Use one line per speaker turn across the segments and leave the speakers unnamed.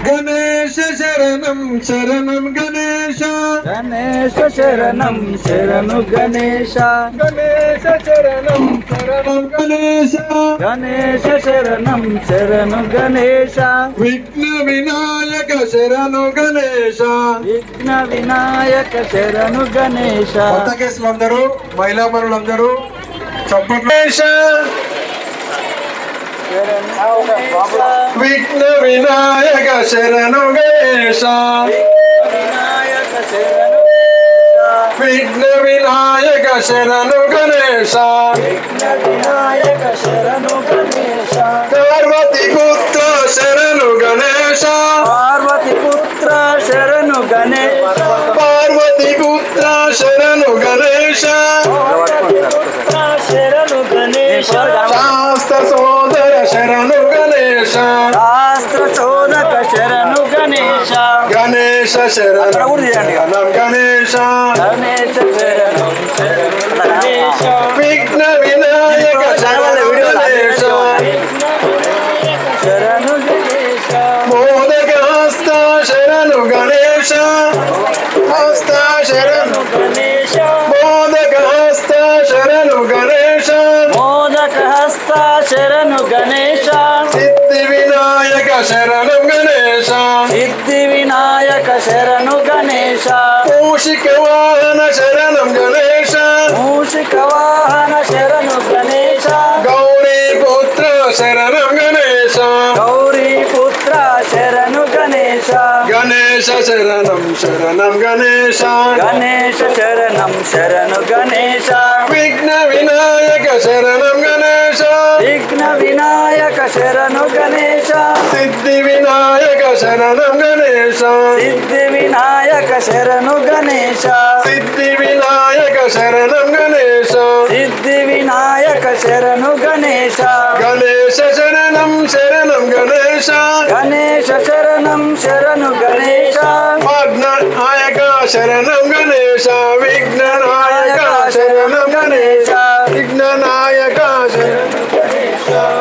గణేశ శరణం శరణం గణేశ
గణేశ శరణం శరణు గణేశ
గణేశ శరణం శరణం గణేశ
గణేశ శరణం శరణు గణేశ
విఘ్న వినాయక శరణు గణేశ
విఘ్న వినాయక శరణు గణేశ.
కొత్త కేసులందరూ మహిళా మనులందరూ చప్పట్లు. విఘ్న వినాయక శరణు గణేశ విఘ్న వినాయక శరణు గణేశ
వినాయక శరణు గణేశ
పార్వతి పుత్ర శరణు గణేశ
పార్వతి పుత్ర శరణు గణేశ
పార్వతి పుత్ర శరణు గణేశ
శరణు గణేశ
శాస్త్ర సోదర శరణు గణేశ
శాస్త్ర చోదక శరణు గణేశ
గణేశ శరణం గణేశ
గణేశ శరణం గణేశ
విఘ్న వినాయక శరణు గణేశ
శరణు గణేశ
మోదక హస్త శరణు గణేశ హస్త శరణు
గణేశ
మోదక హస్త శరణు గణేశ
మోదక హస్త శరణు గణేశ
సిద్ధి వినాయక శరణం గణేశ
సిద్ధి వినాయక శరణు గణేశ
మూషిక వాహన శరణం గణేశ
మూషిక వాహన శరణు గణేశ
గౌరీ పుత్ర శరణం గణేశ
గౌరీ పుత్ర శరణు గణేశ
గణేశ శరణం శరణం గణేశ
గణేశ శరణం శరణు గణేశ
విఘ్న వినాయక శరణం గణేశ
విఘ్న వినాయక శరణు గణేశ
సిద్ధి వినాయక శరణం గణేశ
సిద్ధి వినాయక శరణు గణేశ
సిద్ధి వినాయక శరణం గణేశ
సిద్ధి వినాయక శరణు గణేశ
గణేశ శరణం శరణం గణేశ
గణేశ శరణం శరణు గణేశ
విఘ్ననాయక శరణం గణేశ విఘ్ననాయక శరణం గణేశ విఘ్ననాయక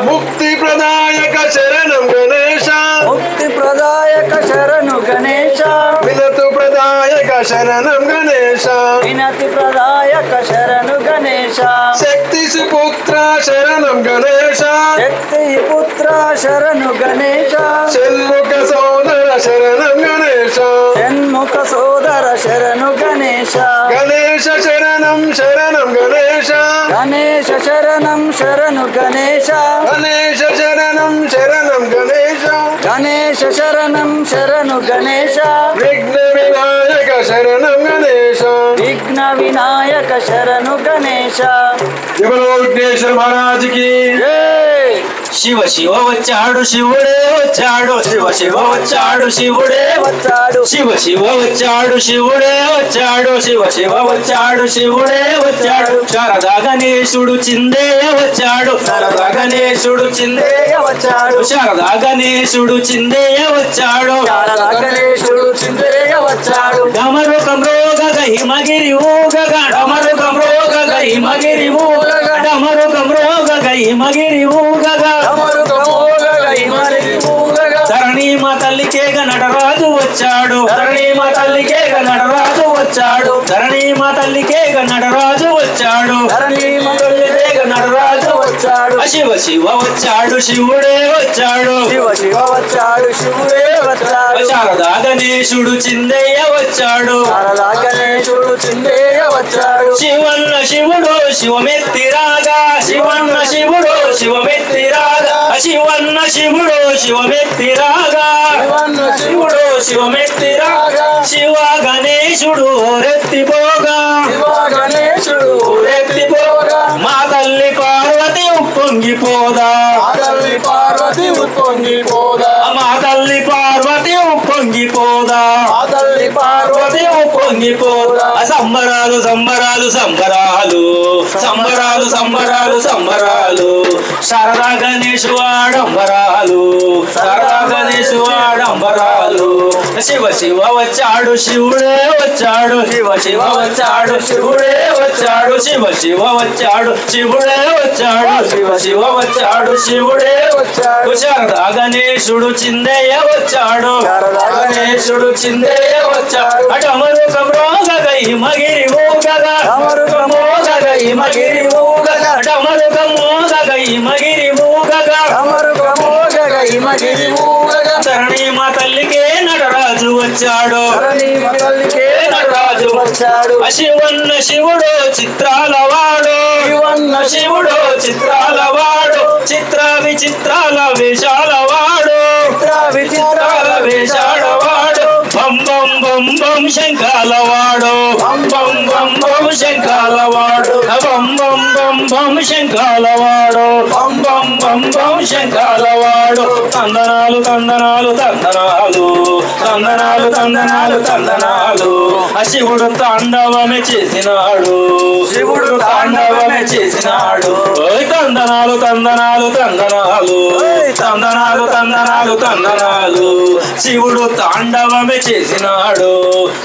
ముక్తి ప్రదాయక శరణం గణేశ
ముక్తి ప్రదాయక శరణు గణేశ
వినతు ప్రదాయక శరణం గణేశ
వినతి ప్రదాయక శరణు గణేశ
శక్తి సుపుత్ర శరణం గణేశ
శక్తి పుత్ర శరణు గణేశ
షణ్ముఖ సోదర శరణం గణేశ
షణ్ముఖ సోదర శరణు గణేశ
గణేశ శరణం శరణం గణేశ
గణేశ శరణం శరణు గణేశ
గణేశ శరణం శరణం గణేశ
గణేశ శరణం శరణు గణేశ
విఘ్న వినాయక శరణం గణేశ
విఘ్న వినాయక శరణు గణేశ.
జబలో విఘ్నేశ్వర మహారాజ్ కి
శివ శివ వచ్చాడు శివుడే వచ్చాడు శివ శివ వచ్చాడు శివుడే
వచ్చాడు
శివ శివ వచ్చాడు శివుడే వచ్చాడు శివ శివ వచ్చాడు శివుడే వచ్చాడు శారదా గణేశుడు చిందే వచ్చాడు శారదా గణేశుడు చిందే
వచ్చాడు
శారదా గణేశుడు చిందే వచ్చాడు
శారదా గణేశుడు చిందేయ వచ్చాడు
డమరుకం రోగగ హిమగిరి ఊగగ డమరుకం రోగగ హిమగిరి ఊగగ డమరుకం రోగగ హిమగిరి ఊగగ ధరణి మా తల్లికేగ నటరాజు వచ్చాడు ధరణి మా తల్లికేగ నటరాజు వచ్చాడు ధరణి మా తల్లికేగ నటరాజు వచ్చాడు
ధరణి
తల్లికేగ నటరాజు
వచ్చాడు
శివ శివ వచ్చాడు శివుడే వచ్చాడు
శివ శివ వచ్చాడు శివుడే వచ్చాడు
శారదా గణేశుడు చిందయ్య వచ్చాడు
శారదా గణేశుడు చిందేయ వచ్చాడు
శివన్న శివుడు శివమెత్తిరాగా శివన్న శివుడు శివమెత్తిరాగా శివన్న శివుడు శివమెత్తిరాగా శివుడు శివమెత్తిరాగా శివ గణేశుడు రెత్తిపోగా
శివ గణేశుడు
రెత్తిపోగా మా తల్లి పార్వతి ఉప్పొంగిపోదా
తల్లి పార్వతి ఉప్పొంగిపోదా
మా తల్లి పార్వతి ఉప్పొంగిపోదా
తల్లి పార్వతి
ఉప్పొంగిపోదా సంబరాలు సంబరాలు సంబరాలు సంబరాలు సంబరాలు సంబరాలు శారదా గణేశు ఆడంబరాలు శారదా గణేశు ఆడంబరాలు శివ శివ వచ్చాడు శివుడే వచ్చాడు శివ శివ వచ్చాడు శివుడే వచ్చాడు శివ శివ వచ్చాడు శివుడే వచ్చాడు శివ శివ వచ్చాడు శివుడే
వచ్చాడు
శారదా గణేశుడు చిందయ్య వచ్చాడు గణేశుడు చిందయ్య వచ్చాడు అటమరుకం రోగగై మగిరి ఊగగా
అమరుగమోగగై మగిరి ఊగగా
అటమరుకం మోగగై మగిరి ఊగగా
అమరుగమోగగై మగిరి ఊగగా
ధరణి మా తల్లికే నటరాజు వచ్చాడు
ధరణి తల్లికే నటరాజు వచ్చాడు
శివన్న శివుడు చిత్రాల వాడు
శివన్న
శివుడు చిత్రాల వాడు చిత్ర విచిత్రాల వేషాల వాడు
విచిత్రాల
వేషాల వాడు బం బం బం బం శంఖాల వాడు బం బం బం బం శంఖాల వాడు బం బం బం బం శంఖాల వాడు బం బం బం బం శంఖాల వాడు తందనాలు తందనాలు తందనాలు తందనాలు తందనాలు తందనాలు శివుడు తాండవమే చేసినాడు శివుడు తాండవమే చేసినాడు ఓయ్ తందనాలు తందనాలు తందనాలు తందనాలు తందనాలు తందనాలు శివుడు తాండవమే చేసినాడు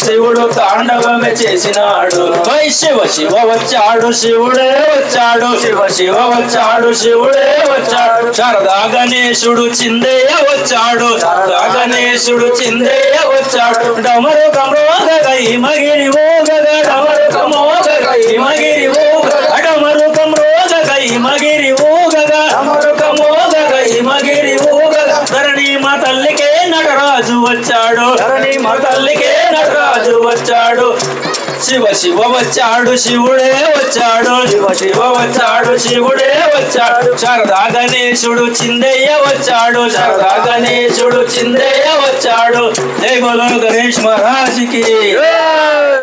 శివుడు తాండవమే చేసినాడు ఓయ్ శివ శివ వచ్చాడు శివుడే వచ్చాడు శివ శివ వచ్చాడు శివుడే వచ్చాడు శారదా గణేశుడు చిందయ్య వచ్చాడు శారదా గణేశుడు చిందయ్య వచ్చాడు డమరు కమరోగై మగిరి ఊగగా డమరు కమోగై మగిరి ఊగగా డమరు కమరోగై మగిరి ఊగగా డమరు కమోగై మగిరి ఊగగా ధరణి మా తల్లికే నటరాజు వచ్చాడు ధరణి మా తల్లికే నటరాజు వచ్చాడు శివ శివ వచ్చాడు శివుడే వచ్చాడు శివ శివ వచ్చాడు శివుడే వచ్చాడు శారదా గణేశుడు చిందయ్య వచ్చాడు శారదా గణేశుడు చిందయ్య వచ్చాడు జై బోలో గణేష్ మహారాజ్ కి